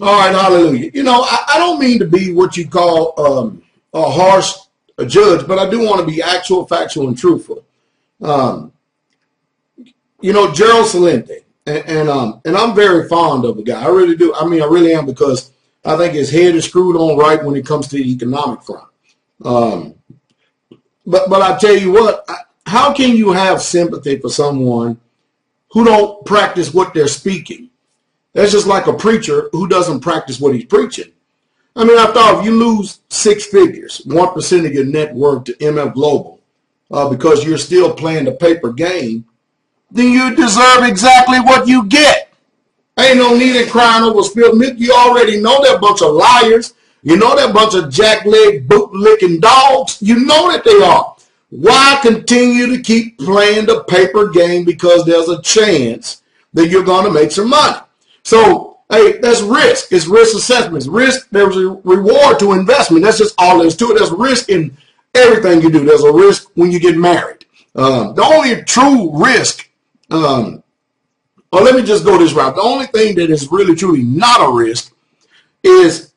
All right, hallelujah. You know, I don't mean to be what you call a harsh judge, but I do want to be actual, factual, and truthful. You know, Gerald Celente, and I'm very fond of the guy. I really do. I mean, I really am, because I think his head is screwed on right when it comes to the economic front. But I tell you what, how can you have sympathy for someone who don't practice what they're speaking? That's just like a preacher who doesn't practice what he's preaching. I mean, I thought if you lose 6 figures, 1% of your net worth to MF Global, because you're still playing the paper game, then you deserve exactly what you get. Ain't no need in crying over spilled milk. You already know they're a bunch of liars. You know they're a bunch of jackleg, boot-licking dogs. You know that they are. Why continue to keep playing the paper game? Because there's a chance that you're going to make some money. So, hey, that's risk. It's risk assessment. Risk, there's a reward to investment. That's just all there is to it. There's risk in everything you do. There's a risk when you get married. The only true risk, or let me just go this route. The only thing that is really, truly not a risk is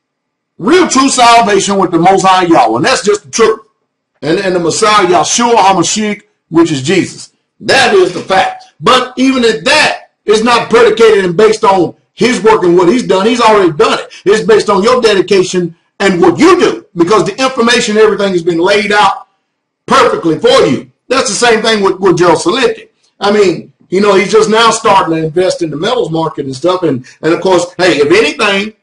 real true salvation with the Most High Yahweh. And that's just the truth. And the Messiah, Yahshua HaMashiach, which is Jesus. That is the fact. But even at that, it's not predicated and based on his work and what he's done. He's already done it. It's based on your dedication and what you do, because the information, everything has been laid out perfectly for you. That's the same thing with Gerald Celente. I mean, you know, he's just now starting to invest in the metals market and stuff. And of course, hey, if anything,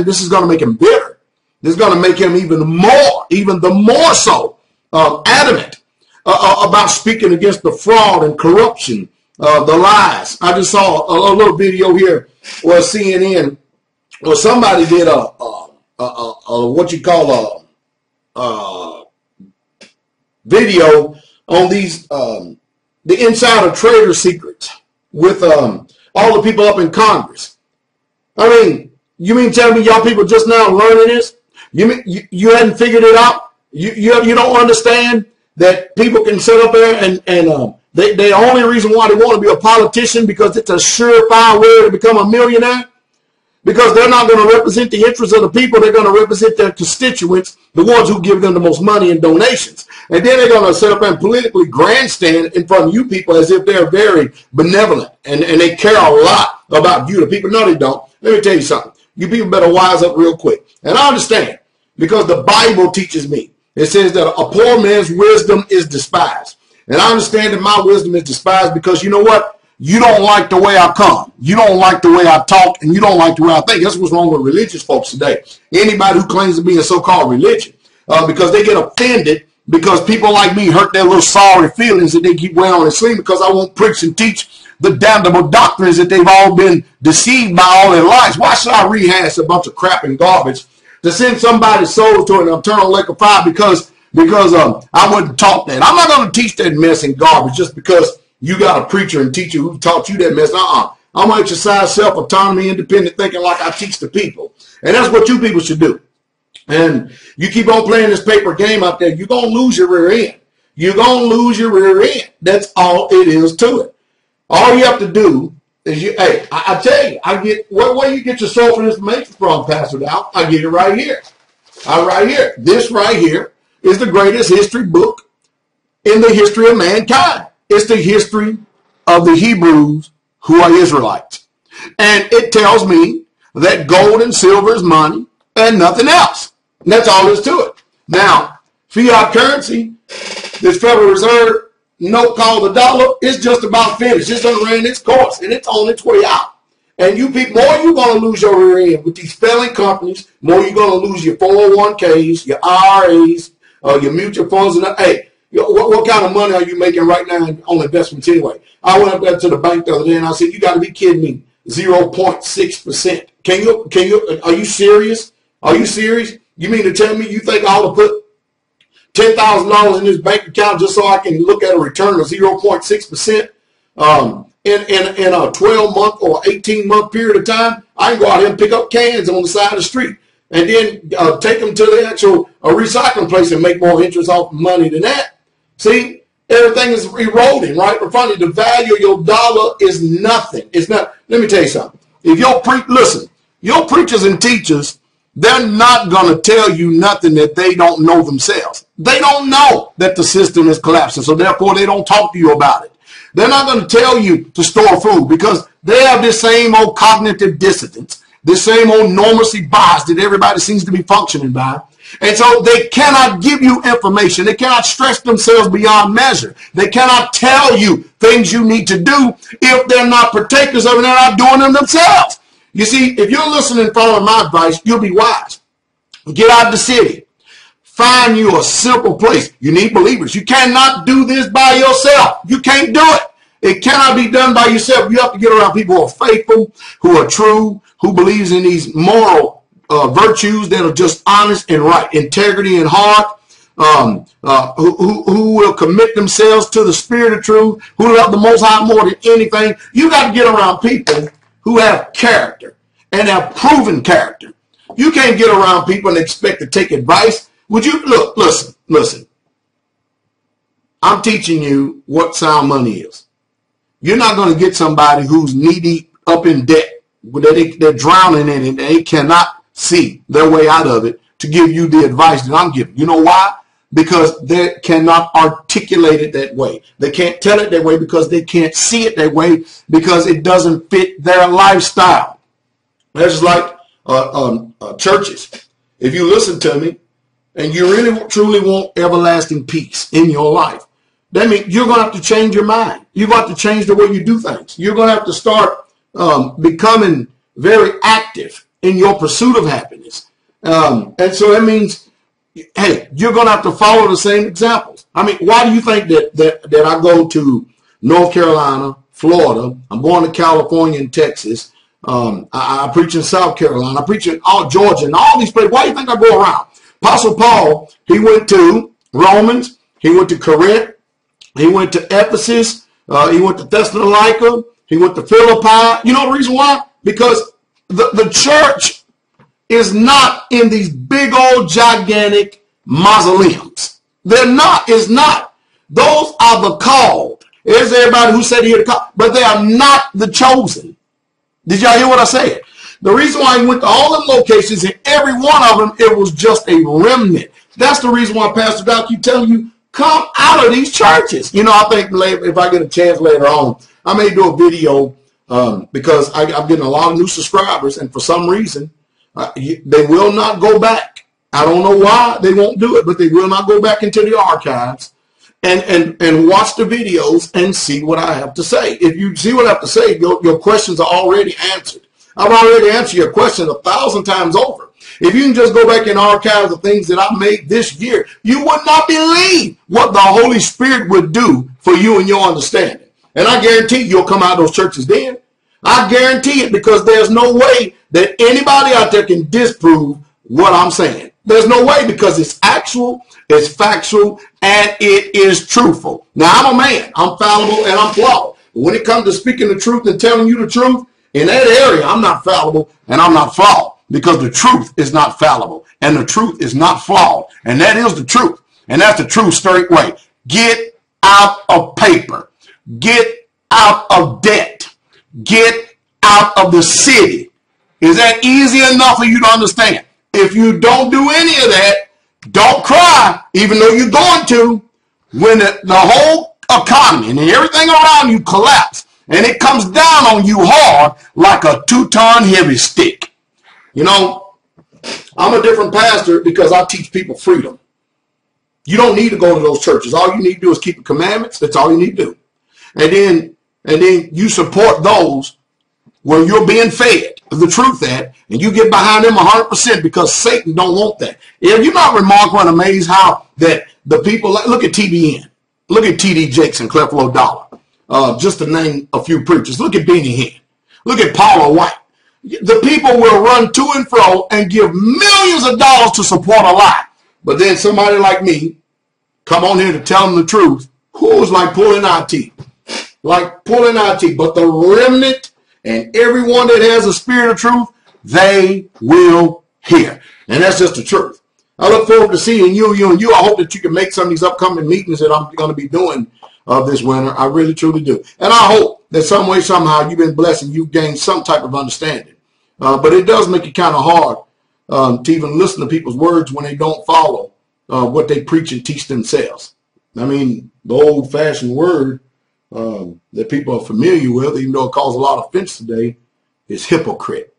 this is going to make him bitter. This is going to make him even the more so adamant about speaking against the fraud and corruption, the lies. I just saw a little video here where CNN, or somebody did what you call a video on these the insider trader secrets with all the people up in Congress. I mean, you mean tell me y'all people just now learning this? You mean you hadn't figured it out? You don't understand that people can sit up there and the only reason why they want to be a politician because it's a surefire way to become a millionaire? Because they're not going to represent the interests of the people. They're going to represent their constituents, the ones who give them the most money and donations. And then they're going to sit up and politically grandstand in front of you people as if they're very benevolent and they care a lot about you. The people, no, they don't. Let me tell you something. You people better wise up real quick. And I understand, because the Bible teaches me. It says that a poor man's wisdom is despised. And I understand that my wisdom is despised because you know what? You don't like the way I come. You don't like the way I talk, and you don't like the way I think. That's what's wrong with religious folks today. Anybody who claims to be a so-called religion, because they get offended because people like me hurt their little sorry feelings that they keep wearing on their sleeve because I won't preach and teach the damnable doctrines that they've all been deceived by all their lives. Why should I rehash a bunch of crap and garbage to send somebody's soul to an eternal lake of fire because I wasn't taught that? I'm not going to teach that mess and garbage just because you got a preacher and teacher who taught you that mess. I'm going to exercise self-autonomy, independent thinking like I teach the people. And that's what you people should do. And you keep on playing this paper game out there, you're going to lose your rear end. You're going to lose your rear end. That's all it is to it. All you have to do is, I tell you, I get, where you get your source of information from, Pastor Dow? I get it right here. Right here. This right here is the greatest history book in the history of mankind. It's the history of the Hebrews who are Israelites. And it tells me that gold and silver is money and nothing else. And that's all there is to it. Now, fiat currency, this Federal Reserve note called the dollar, is just about finished. It's done ran its course and it's on its way out. And you people, more you're going to lose your rear end with these failing companies, more you're going to lose your 401ks, your IRAs, your mutual funds. And hey, what kind of money are you making right now on investments anyway? I went up there to the bank the other day and I said, you got to be kidding me. 0.6%. Are you serious? Are you serious? You mean to tell me you think I ought to put $10,000 in this bank account just so I can look at a return of 0.6% in a 12-month or 18-month period of time? I can go out here and pick up cans on the side of the street and then take them to the actual recycling place and make more interest off money than that. See, everything is eroding right in front of you. The value of your dollar is nothing. It's not. Let me tell you something. If your listen, Your preachers and teachers, they're not going to tell you nothing that they don't know themselves. They don't know that the system is collapsing, so therefore they don't talk to you about it. They're not going to tell you to store food because they have this same old cognitive dissonance, this same old normalcy bias that everybody seems to be functioning by. And so they cannot give you information. They cannot stretch themselves beyond measure. They cannot tell you things you need to do if they're not partakers of it and they're not doing them themselves. You see, if you're listening and following my advice, you'll be wise. Get out of the city. Find you a simple place. You need believers. You cannot do this by yourself. You can't do it. It cannot be done by yourself. You have to get around people who are faithful, who are true, who believes in these moral virtues that are just honest and right, integrity and heart, who will commit themselves to the spirit of truth, who love the Most High more than anything. You got to get around people who have character and have proven character. You can't get around people and expect to take advice. Would you look? Listen. I'm teaching you what sound money is. You're not going to get somebody who's knee-deep up in debt, they're drowning in it, and they cannot see their way out of it to give you the advice that I'm giving. You know why? Because they cannot articulate it that way. They can't tell it that way because they can't see it that way because it doesn't fit their lifestyle. That's just like churches. If you listen to me and you really truly want everlasting peace in your life, that means you're going to have to change your mind. You're going to have to change the way you do things. You're going to have to start becoming very active in your pursuit of happiness. And so that means, hey, you're going to have to follow the same examples. I mean, why do you think that I go to North Carolina, Florida, I'm going to California and Texas, I preach in South Carolina, I preach in Georgia, and all these places? Why do you think I go around? Apostle Paul, he went to Romans, he went to Corinth, he went to Ephesus, he went to Thessalonica, he went to Philippi. You know the reason why? Because the church is not in these big old gigantic mausoleums. They're not. It's not. Those are the called. There's everybody who said he had called, but they are not the chosen. Did y'all hear what I said? The reason why he went to all them locations, and every one of them, it was just a remnant. That's the reason why Pastor Doc keep telling you, come out of these churches. You know, I think if I get a chance later on, I may do a video because I'm getting a lot of new subscribers, and for some reason, they will not go back. I don't know why they won't do it, but they will not go back into the archives and watch the videos and see what I have to say. If you see what I have to say, your questions are already answered. I've already answered your question 1,000 times over. If you can just go back in archives of things that I made this year, you would not believe what the Holy Spirit would do for you and your understanding. And I guarantee you'll come out of those churches then. I guarantee it, because there's no way that anybody out there can disprove what I'm saying. There's no way, because it's actual, it's factual, and it is truthful. Now, I'm a man. I'm fallible and I'm flawed. But when it comes to speaking the truth and telling you the truth, in that area, I'm not fallible and I'm not flawed, because the truth is not fallible and the truth is not flawed. And that is the truth. And that's the truth straight way. Get out of paper. Get out of debt. Get out of the city. Is that easy enough for you to understand? If you don't do any of that, don't cry, even though you're going to. When the whole economy and everything around you collapse, and it comes down on you hard like a 2-ton heavy stick. You know, I'm a different pastor because I teach people freedom. You don't need to go to those churches. All you need to do is keep the commandments. That's all you need to do. And then you support those where you're being fed the truth at, and you get behind them 100%, because Satan don't want that. If you're not remarkable and amazed how that the people, look at TBN, look at TD Jakes and Creflo Dollar, just to name a few preachers. Look at Benny Hinn. Look at Paula White. The people will run to and fro and give millions of dollars to support a lie. But then somebody like me come on here to tell them the truth. Who's like pulling our teeth? Like pulling our teeth. But the remnant and everyone that has a spirit of truth, they will hear. And that's just the truth. I look forward to seeing you. I hope that you can make some of these upcoming meetings that I'm going to be doing this winter. I really, truly do. And I hope that some way, somehow, you've been blessed and you've gained some type of understanding But it does make it kind of hard to even listen to people's words when they don't follow what they preach and teach themselves. I mean, the old-fashioned word that people are familiar with, even though it causes a lot of offense today, is hypocrite.